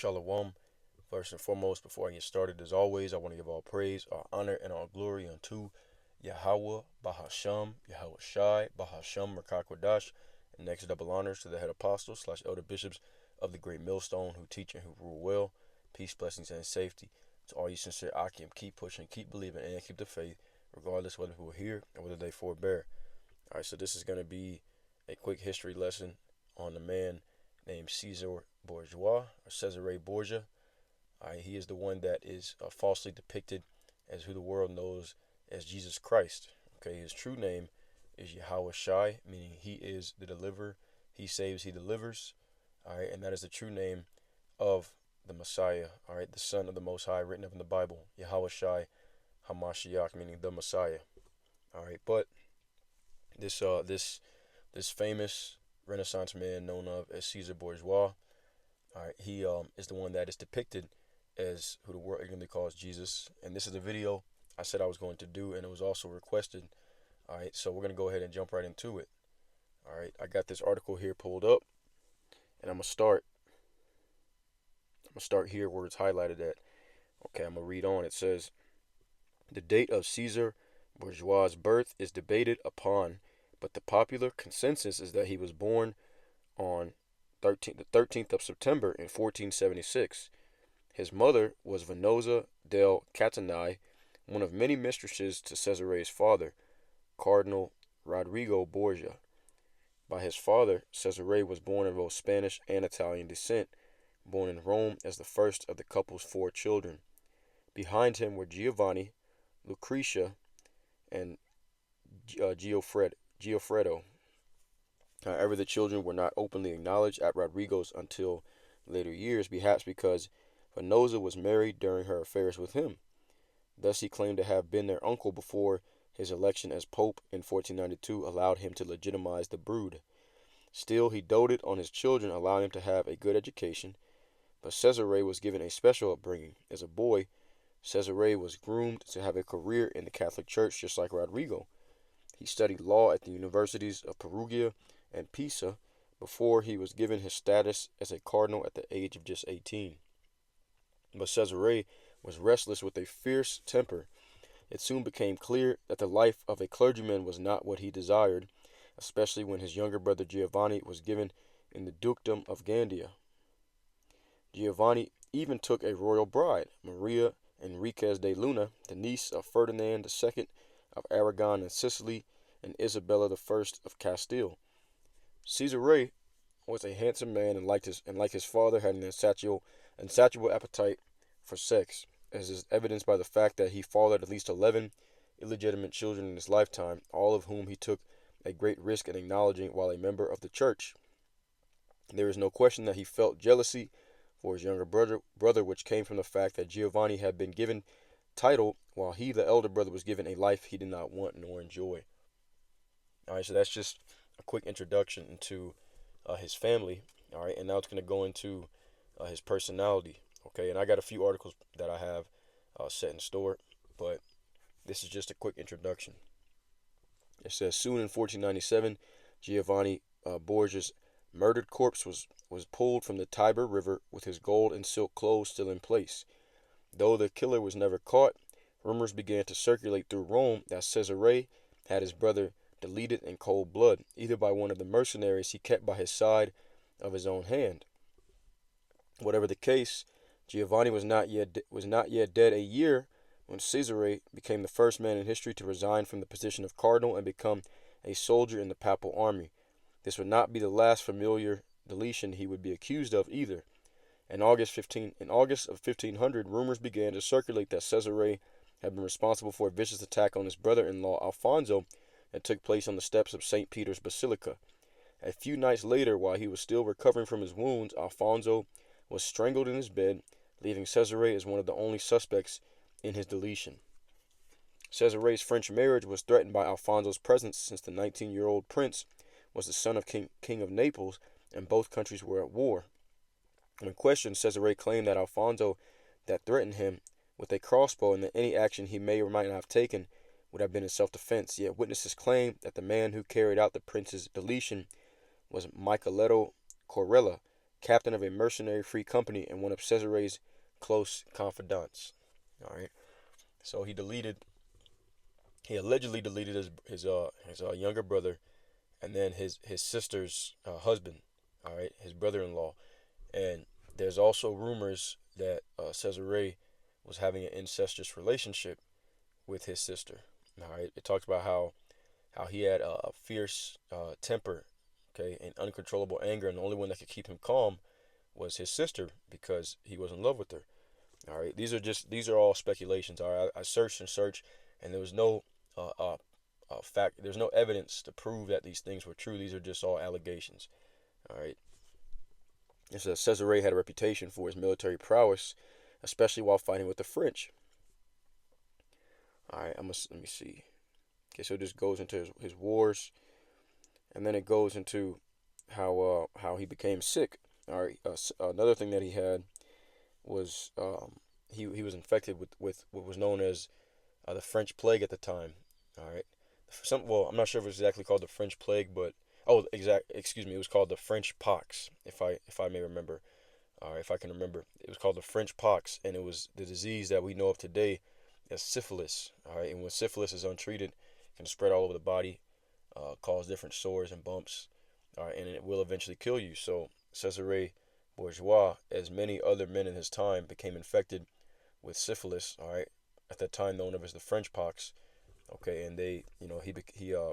Shalom. First and foremost, before I get started, as always, I want to give all praise, all honor, and all glory unto Yahweh, Bahasham, Yahweh Shai, Bahasham, Rakakwadash, and next double honors to the head apostles slash elder bishops of the great millstone who teach and who rule well. Peace, blessings, and safety to all you sincere Akim. Keep pushing, keep believing, and keep the faith, regardless whether people hear or whether they forbear. All right, so this is going to be a quick history lesson on the man named Cesare Borgia or Cesare Borgia. He is the one that is falsely depicted as who the world knows as Jesus Christ. Okay, his true name is Yahweh Shai, meaning he is the deliverer. He saves, he delivers. All right, and that is the true name of the Messiah. All right, the Son of the Most High, written up in the Bible. Yahweh Shai Hamashiach, meaning the Messiah. All right, but this famous Renaissance man known of as Caesar Borgia. All right, he is the one that is depicted as who the world ignorantly calls Jesus. And this is a video I said I was going to do, and it was also requested. All right, so we're gonna go ahead and jump right into it. All right, I got this article here pulled up, and I'm gonna start here where it's highlighted at. Okay, I'm gonna read on. It says, the date of Caesar Borgia's birth is debated upon, but the popular consensus is that he was born on the 13th of September in 1476. His mother was Venosa del Catanai, one of many mistresses to Cesare's father, Cardinal Rodrigo Borgia. By his father, Cesare was born of both Spanish and Italian descent, born in Rome as the first of the couple's 4 children. Behind him were Giovanni, Lucretia, and Giuffredo. However, the children were not openly acknowledged at Rodrigo's until later years, perhaps because Venosa was married during her affairs with him. Thus, he claimed to have been their uncle before his election as Pope in 1492 allowed him to legitimize the brood. Still, he doted on his children, allowing them to have a good education, but Cesare was given a special upbringing. As a boy, Cesare was groomed to have a career in the Catholic Church just like Rodrigo. He studied law at the universities of Perugia and Pisa before he was given his status as a cardinal at the age of just 18. But Cesare was restless with a fierce temper. It soon became clear that the life of a clergyman was not what he desired, especially when his younger brother Giovanni was given in the dukedom of Gandia. Giovanni even took a royal bride, Maria Enriquez de Luna, the niece of Ferdinand II of Aragon and Sicily, and Isabella I of Castile. Cesare was a handsome man and like his father had an insatiable appetite for sex, as is evidenced by the fact that he fathered at least 11 illegitimate children in his lifetime, all of whom he took a great risk in acknowledging while a member of the church. There is no question that he felt jealousy for his younger brother, which came from the fact that Giovanni had been given title while he, the elder brother, was given a life he did not want nor enjoy. All right, so that's just a quick introduction into his family. All right, and now it's going to go into his personality. Okay, and I got a few articles that I have set in store, but this is just a quick introduction. It says, soon in 1497, Giovanni Borgia's murdered corpse was pulled from the Tiber River with his gold and silk clothes still in place. Though the killer was never caught, rumors began to circulate through Rome that Cesare had his brother deleted in cold blood, either by one of the mercenaries he kept by his side of his own hand. Whatever the case, Giovanni was not yet dead a year when Cesare became the first man in history to resign from the position of cardinal and become a soldier in the papal army. This would not be the last familiar deletion he would be accused of either. In August of 1500, rumors began to circulate that Cesare had been responsible for a vicious attack on his brother-in-law Alfonso that took place on the steps of St. Peter's Basilica. A few nights later, while he was still recovering from his wounds, Alfonso was strangled in his bed, leaving Cesare as one of the only suspects in his deletion. Cesare's French marriage was threatened by Alfonso's presence since the 19-year-old prince was the son of King of Naples, and both countries were at war. When questioned, Cesare claimed that Alfonso that threatened him with a crossbow and that any action he may or might not have taken would have been in self-defense. Yet witnesses claimed that the man who carried out the prince's deletion was Micheletto Corella, captain of a mercenary free company and one of Cesare's close confidants. All right. So he allegedly deleted his younger brother and then his sister's husband. All right, his brother-in-law. And there's also rumors that Cesare was having an incestuous relationship with his sister. All right, it talks about how he had a fierce temper, okay, and uncontrollable anger, and the only one that could keep him calm was his sister because he was in love with her. All right, these are all speculations. All right, I searched and searched, and there was no uh, uh, fact. There's no evidence to prove that these things were true. These are just all allegations. All right. It says Cesare had a reputation for his military prowess, especially while fighting with the French. All right, let me see. Okay, so this goes into his wars, and then it goes into how he became sick. All right, another thing that he had was he was infected with what was known as the French plague at the time. All right, I'm not sure if it's exactly called the French plague, but excuse me, it was called the French pox, if I may remember. All right, if I can remember, it was called the French pox, and it was the disease that we know of today as syphilis. All right, and when syphilis is untreated, it can spread all over the body, cause different sores and bumps. All right, and it will eventually kill you. So Cesare Borgia, as many other men in his time, became infected with syphilis. All right, at that time known as the French pox. Okay, and he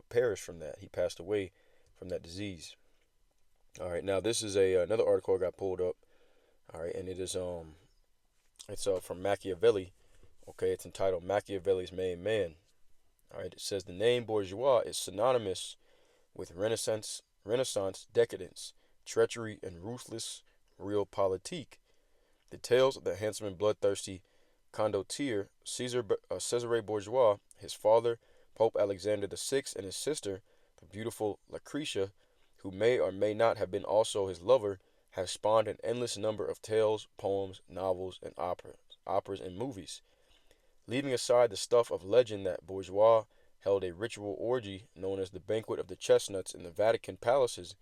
perished from that. He passed away from that disease. All right, now this is another article I got pulled up. All right, and it's from Machiavelli. Okay, it's entitled Machiavelli's Main Man. All right, it says the name bourgeois is synonymous with Renaissance decadence, treachery, and ruthless realpolitik. The tales of the handsome and bloodthirsty condottiere Cesare Borgia, his father, Pope Alexander VI, and his sister, the beautiful Lucretia, who may or may not have been also his lover, have spawned an endless number of tales, poems, novels, and operas and movies. Leaving aside the stuff of legend that Bourgeois held a ritual orgy known as the Banquet of the Chestnuts in the Vatican palaces,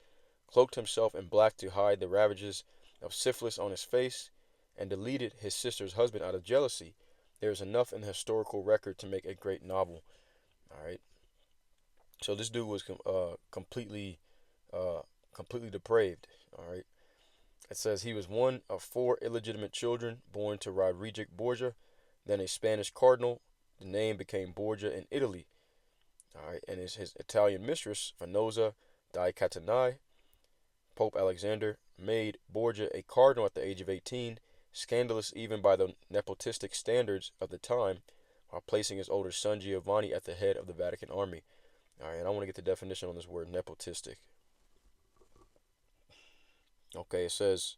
cloaked himself in black to hide the ravages of syphilis on his face, and deleted his sister's husband out of jealousy, there is enough in the historical record to make a great novel. All right. So this dude was uh, completely depraved. All right. It says he was one of four illegitimate children born to Roderick Borgia, then a Spanish cardinal. The name became Borgia in Italy. All right, and his Italian mistress, Venosa di Catanai, Pope Alexander, made Borgia a cardinal at the age of 18, scandalous even by the nepotistic standards of the time, while placing his older son Giovanni at the head of the Vatican army. All right, and I want to get the definition on this word nepotistic. Okay, it says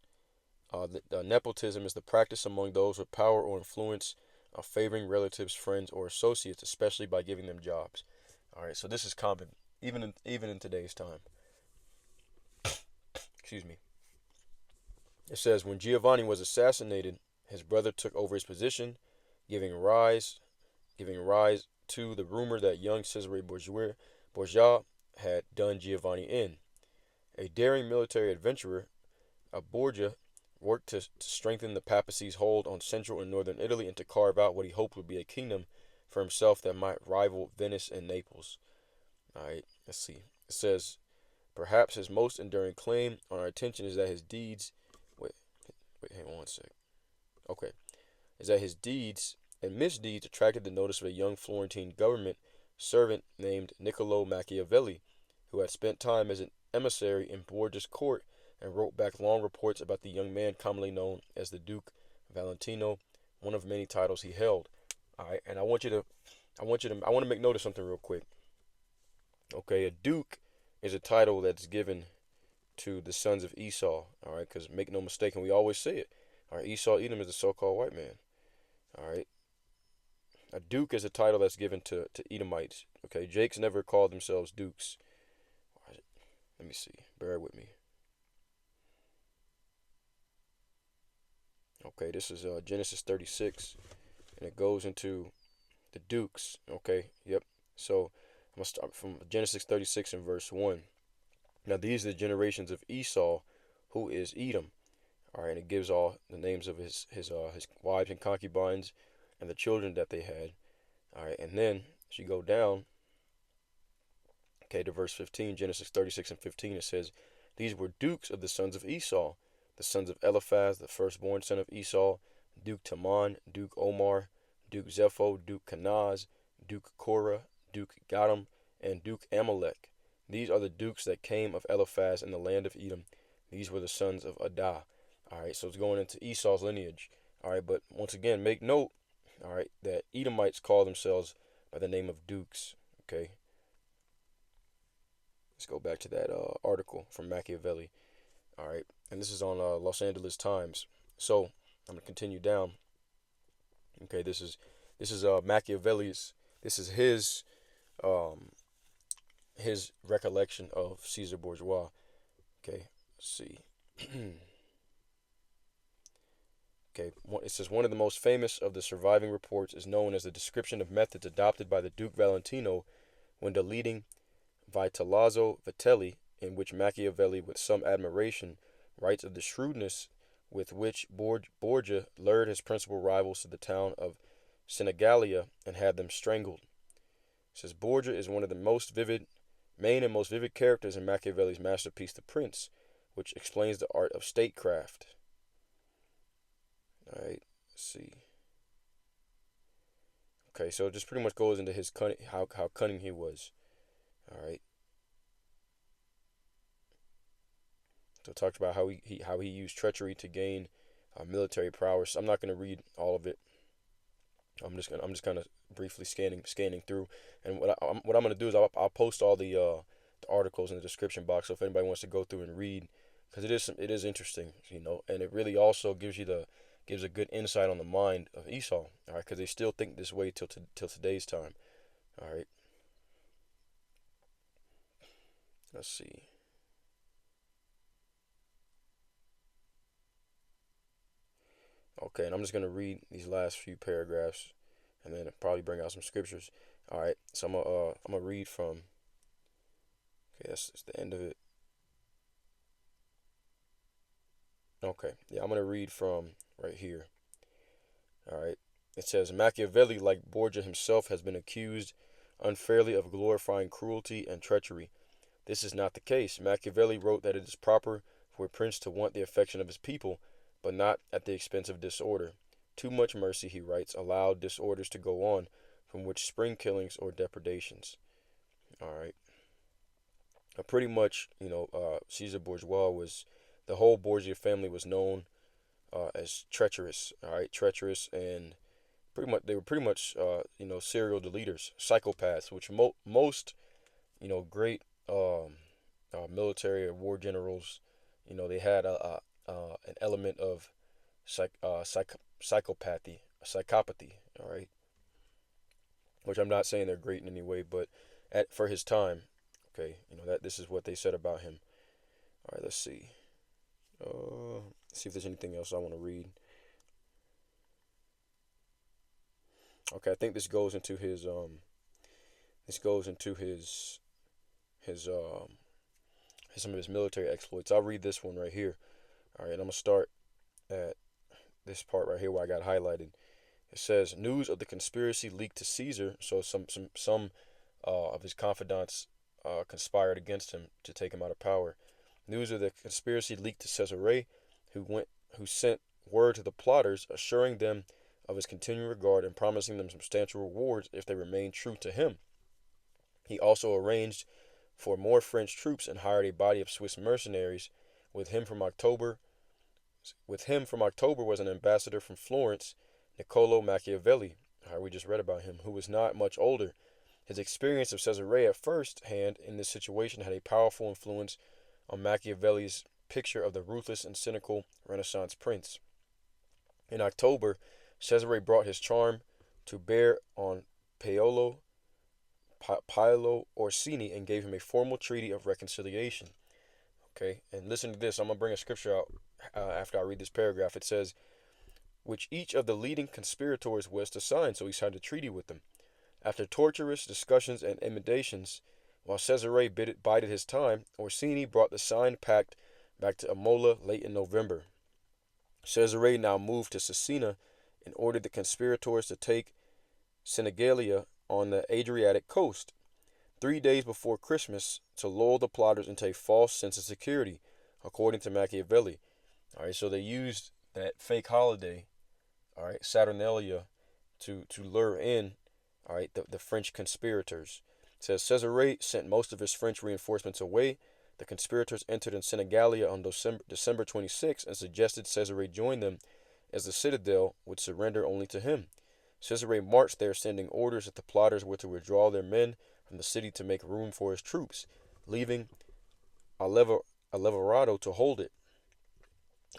the nepotism is the practice among those with power or influence of favoring relatives, friends, or associates, especially by giving them jobs. All right, so this is common even in today's time. Excuse me. It says when Giovanni was assassinated, his brother took over his position, giving rise giving rise to the rumor that young Cesare Borgia had done Giovanni in. A daring military adventurer, Borgia worked to strengthen the papacy's hold on central and northern Italy and to carve out what he hoped would be a kingdom for himself that might rival Venice and Naples. All right, let's see. It says, perhaps his most enduring claim on our attention is that his deeds. Wait, hang on one sec. Okay. Is that his deeds and misdeeds attracted the notice of a young Florentine government servant named Niccolo Machiavelli, who had spent time as an emissary in Borgia's court and wrote back long reports about the young man commonly known as the Duke Valentino, one of many titles he held. All right, and I want to make note of something real quick. Okay, a duke is a title that's given to the sons of Esau. All right, because make no mistake, and we always say it. All right, Esau Edom is the so-called white man. All right, a duke is a title that's given to Edomites. Okay, Jakes never called themselves dukes. Let me see. Bear with me. Okay, this is Genesis 36, and it goes into the dukes. Okay, yep. So I'm gonna start from Genesis 36 and verse 1. Now these are the generations of Esau, who is Edom. All right, and it gives all the names of his wives and concubines and the children that they had. All right, and then as you go down, okay, to verse 15, Genesis 36 and 15, it says, "These were dukes of the sons of Esau, the sons of Eliphaz, the firstborn son of Esau, Duke Taman, Duke Omar, Duke Zepho, Duke Kenaz, Duke Korah, Duke Gatam, and Duke Amalek. These are the dukes that came of Eliphaz in the land of Edom. These were the sons of Adah." All right, so it's going into Esau's lineage. All right, but once again, make note, all right, that Edomites call themselves by the name of dukes. Okay, let's go back to that article from Machiavelli. All right, and this is on Los Angeles Times. So I'm gonna continue down. Okay, this is Machiavelli's. This is um his recollection of Caesar Bourgeois. Okay, let's see. Okay, it says one of the most famous of the surviving reports is known as the description of methods adopted by the Duke Valentino when deleting Vitellozzo Vitelli, in which Machiavelli, with some admiration, writes of the shrewdness with which Borgia lured his principal rivals to the town of Senigallia and had them strangled. It says Borgia is one of the main and most vivid characters in Machiavelli's masterpiece, The Prince, which explains the art of statecraft. All right, let's see. Okay, so it just pretty much goes into his cunning, how cunning he was. All right. So it talks about how he used treachery to gain military prowess. I'm not going to read all of it. I'm just kind of briefly scanning through. And what I'm going to do is I'll post all the articles in the description box. So if anybody wants to go through and read, because it is interesting, and it really also gives a good insight on the mind of Esau. All right, because they still think this way till today's time. All right. Let's see. Okay, and I'm just gonna read these last few paragraphs, and then probably bring out some scriptures. All right, so I'm gonna read from. Okay, that's the end of it. Okay, yeah, I'm gonna read from right here. All right, it says Machiavelli, like Borgia himself, has been accused unfairly of glorifying cruelty and treachery. This is not the case. Machiavelli wrote that it is proper for a prince to want the affection of his people, but not at the expense of disorder. Too much mercy, he writes, allowed disorders to go on, from which spring killings or depredations. All right. Pretty much, Caesar Bourgeois was, the whole Borgia family was known as treacherous. All right, treacherous, and they were pretty much, serial deleters, psychopaths, which most, great military or war generals, they had an element of psychopathy. All right, which I'm not saying they're great in any way, but for his time, okay, that this is what they said about him. All right, let's see. See if there's anything else I want to read. Okay, I think this goes into his his some of his military exploits. I'll read this one right here. All right, I'm gonna start at this part right here where I got highlighted. It says news of the conspiracy leaked to Caesar. So some of his confidants conspired against him to take him out of power. News of the conspiracy leaked to Cesare, who sent word to the plotters, assuring them of his continuing regard and promising them substantial rewards if they remained true to him. He also arranged for more French troops and hired a body of Swiss mercenaries. With him from October was an ambassador from Florence, Niccolo Machiavelli. We just read about him, who was not much older. His experience of Cesare at first hand in this situation had a powerful influence on Machiavelli's picture of the ruthless and cynical Renaissance prince. In October, Cesare brought his charm to bear on Paolo Orsini and gave him a formal treaty of reconciliation. Okay, and listen to this. I'm going to bring a scripture out after I read this paragraph. It says, which each of the leading conspirators was to sign, so he signed a treaty with them. After torturous discussions and imitations, while Cesare bided his time, Orsini brought the signed pact back to Imola late in November. Cesare now moved to Cesena and ordered the conspirators to take Senigallia on the Adriatic coast 3 days before Christmas to lull the plotters into a false sense of security, according to Machiavelli. All right, so they used that fake holiday, all right, Saturnalia, to lure in, all right, the French conspirators. It says Cesare sent most of his French reinforcements away. The conspirators entered in Senigallia on December 26 and suggested Cesare join them, as the citadel would surrender only to him. Cesare marched there, sending orders that the plotters were to withdraw their men from the city to make room for his troops, leaving Alvarado to hold it.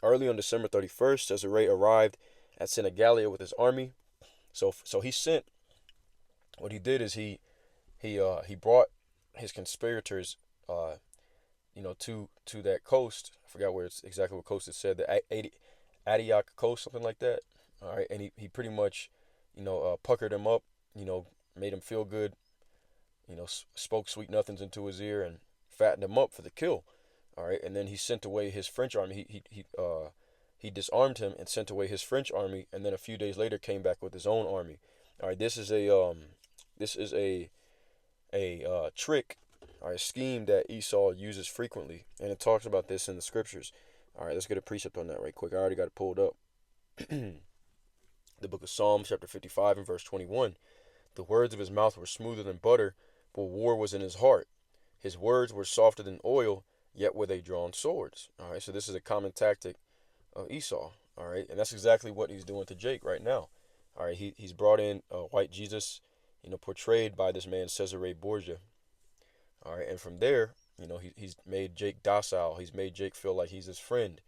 Early on December 31st, Cesare arrived at Senigallia with his army. So he sent. What he did is he brought his conspirators, uh, to that coast. I forgot where it's exactly what coast it said. The Antioch coast, something like that. All right, and he pretty much, puckered him up. Made him feel good. Spoke sweet nothings into his ear and fattened him up for the kill. All right, and then he sent away his French army. He disarmed him and sent away his French army, and then a few days later came back with his own army. All right, this is a trick, all right, scheme that Esau uses frequently, and it talks about this in the scriptures. All right, let's get a precept on that right quick. I already got it pulled up. The book of Psalms, chapter 55 and verse 21. The words of his mouth were smoother than butter, but war was in his heart. His words were softer than oil, yet were they drawn swords. All right, so this is a common tactic of Esau. All right, and that's exactly what he's doing to Jake right now. All right, he's brought in white Jesus, portrayed by this man Cesare Borgia. All right, and from there, he's made Jake docile. He's made Jake feel like he's his friend.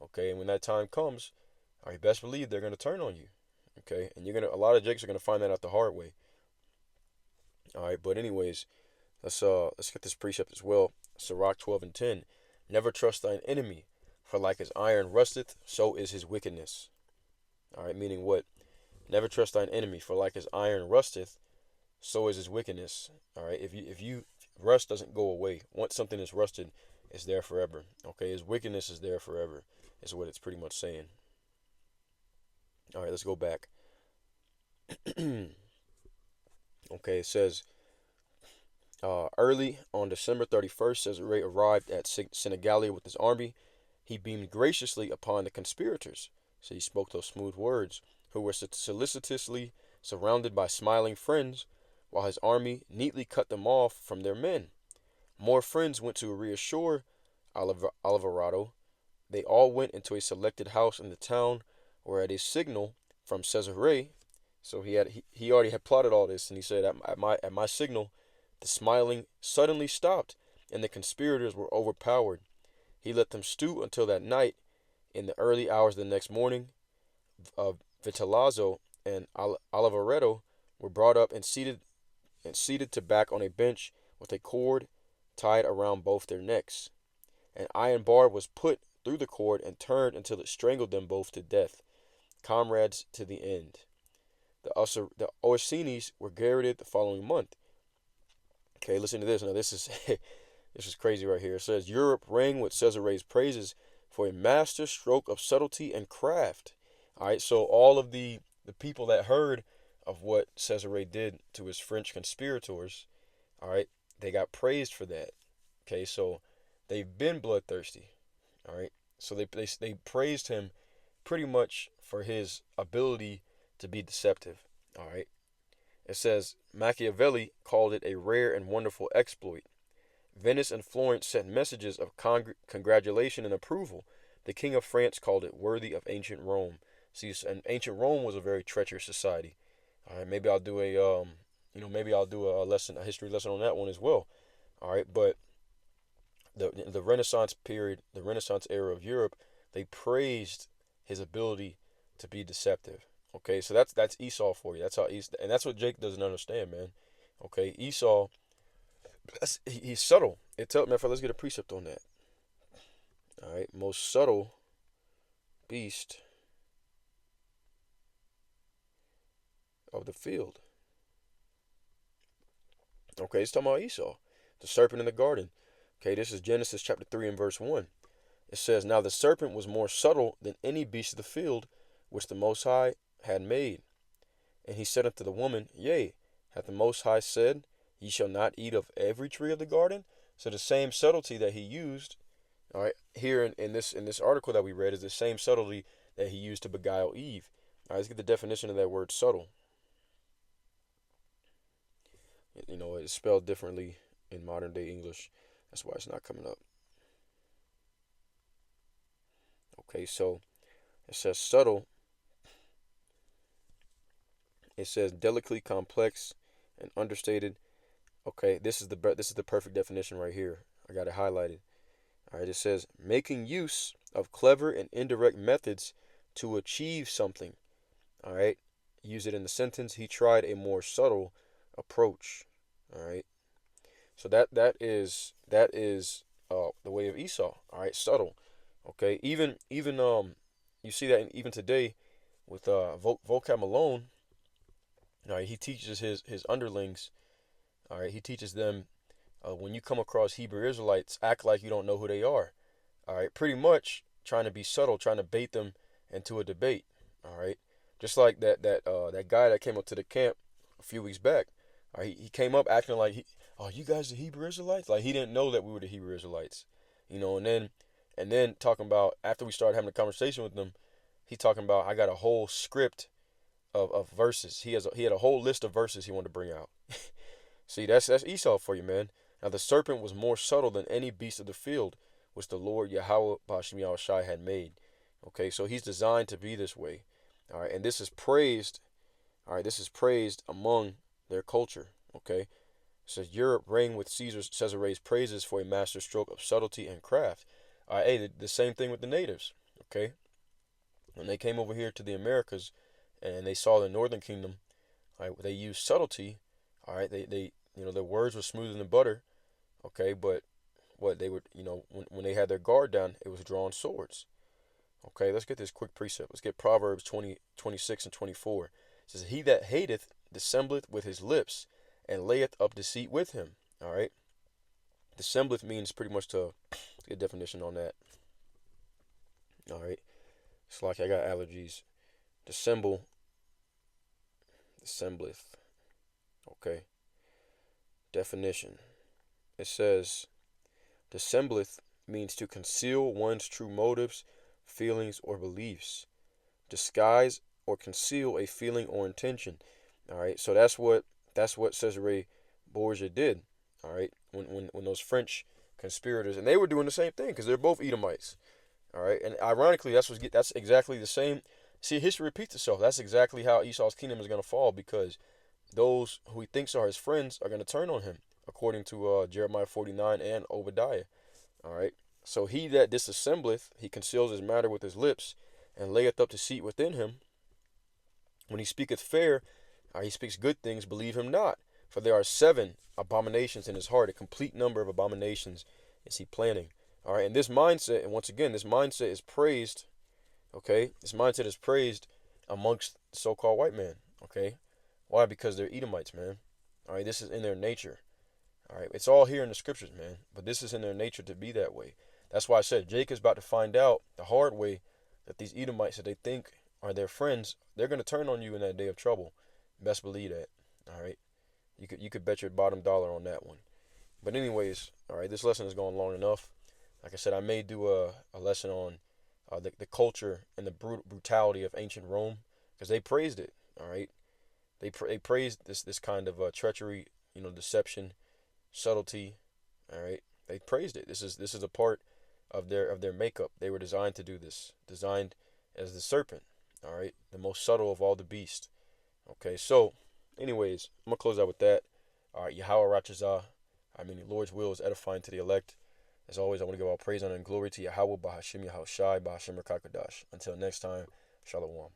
Okay, and when that time comes, all right, best believe they're gonna turn on you. Okay, and a lot of Jakes are gonna find that out the hard way. All right, but anyways, let's get this precept as well. Sirach 12:10. Never trust thine enemy, for like as iron rusteth, so is his wickedness. All right, meaning what? Never trust thine enemy, for like as iron rusteth, so is his wickedness. All right, if you rust doesn't go away. Once something is rusted, it's there forever. Okay, his wickedness is there forever. Is what it's pretty much saying. All right, let's go back. Okay, it says early on December 31st, Cesare arrived at Senigallia with his army. He beamed graciously upon the conspirators. So he spoke those smooth words, who were solicitously surrounded by smiling friends, while his army neatly cut them off from their men. More friends went to reassure Alvarado. They all went into a selected house in the town, where at a signal from Cesare, so he already had plotted all this, and he said at my signal, the smiling suddenly stopped, and the conspirators were overpowered. He let them stew until that night. In the early hours of the next morning, Vitalizzo and Alvarado were brought up and seated to back on a bench with a cord tied around both their necks. An iron bar was put through the cord and turned until it strangled them both to death, comrades to the end. The Orsini's were garroted the following month. Okay, listen to this. Now this is this is crazy right here. It says Europe rang with Cesare's praises for a master stroke of subtlety and craft. All right, so all of the people that heard of what Cesare did to his French conspirators, all right, they got praised for that. Okay, so they've been bloodthirsty. All right, so they praised him pretty much for his ability to be deceptive. All right, it says Machiavelli called it a rare and wonderful exploit. Venice and Florence sent messages of congratulation and approval. The King of France called it worthy of ancient Rome. See, and ancient Rome was a very treacherous society. All right, maybe I'll do a lesson, a history lesson on that one as well. All right, but the Renaissance period, the Renaissance era of Europe, they praised his ability to be deceptive. Okay, so that's Esau for you. That's how and that's what Jake doesn't understand, man. Okay, Esau, he's subtle. Let's get a precept on that. All right, most subtle beast of the field. Okay, it's talking about Esau, the serpent in the garden. Okay, this is Genesis chapter 3 and verse 1. It says, "Now the serpent was more subtle than any beast of the field which the Most High had made. And he said unto the woman, Yea, hath the Most High said, Ye shall not eat of every tree of the garden?" So the same subtlety that he used, all right, here in this article that we read is the same subtlety that he used to beguile Eve. All right, let's get the definition of that word subtle. It's spelled differently in modern day English. That's why it's not coming up. Okay, so it says subtle. It says delicately complex and understated. Okay, this is the perfect definition right here. I got it highlighted. All right, it says making use of clever and indirect methods to achieve something. All right, use it in the sentence. He tried a more subtle approach. All right, so that is the way of Esau. All right, subtle. Okay, even you see that even today with vocab Malone. All right, he teaches his underlings. All right, he teaches them when you come across Hebrew Israelites, act like you don't know who they are. All right, pretty much trying to be subtle, trying to bait them into a debate. All right, just like that guy that came up to the camp a few weeks back. All right, he came up acting like oh, you guys the Hebrew Israelites? Like he didn't know that we were the Hebrew Israelites. And then talking about after we started having a conversation with them, he talking about I got a whole script of verses. He had a whole list of verses he wanted to bring out. See, that's Esau for you, man. Now the serpent was more subtle than any beast of the field, which the Lord Yahweh Bashim Yahushai had made. Okay, so he's designed to be this way. All right, and this is praised. All right, this is praised among their culture. Okay, it says Europe rang with Cesare's praises for a master stroke of subtlety and craft. All right, hey, the same thing with the natives. Okay, when they came over here to the Americas and they saw the Northern Kingdom, all right, they used subtlety. All right, they their words were smoother than butter. Okay, but what they would when they had their guard down, it was drawn swords. Okay, let's get this quick precept. Let's get Proverbs 20:26 and 24. It says, "He that hateth dissembleth with his lips, and layeth up deceit with him." All right, dissembleth means pretty much to get a definition on that. All right, it's like I got allergies. Dissemble, dissembleth. Okay, definition. It says, dissembleth means to conceal one's true motives, feelings, or beliefs. Disguise or conceal a feeling or intention. All right, so that's what Cesare Borgia did. All right, when those French conspirators, and they were doing the same thing because they're both Edomites. All right, and ironically, that's exactly the same. See, history repeats itself. That's exactly how Esau's kingdom is going to fall because those who he thinks are his friends are going to turn on him, according to Jeremiah 49 and Obadiah. All right. So he that disassembleth, he conceals his matter with his lips, and layeth up deceit within him. When he speaketh fair, he speaks good things, believe him not. For there are 7 abominations in his heart, a complete number of abominations is he planning. All right. And this mindset, and once again, this mindset is praised. Okay. This mindset is praised amongst the so-called white man. Okay. Why? Because they're Edomites, man. All right. This is in their nature. All right, it's all here in the scriptures, man. But this is in their nature to be that way. That's why I said Jacob's about to find out the hard way that these Edomites that they think are their friends, they're gonna turn on you in that day of trouble. Best believe that. All right, you could bet your bottom dollar on that one. But anyways, all right, this lesson is going long enough. Like I said, I may do a lesson on the culture and the brutality of ancient Rome because they praised it. All right, they praised this kind of treachery, deception, subtlety. All right, they praised it. This is a part of their makeup. They were designed to do this, designed as the serpent. All right, the most subtle of all the beasts. Okay, so anyways, I'm gonna close out with that. All right, Yahweh Ratchazah. I mean, the Lord's will is edifying to the elect. As always, I want to give all praise, honor, and glory to Yahweh Bahashim Yahushai Bahashim Rakakadash. Until next time, Shalom.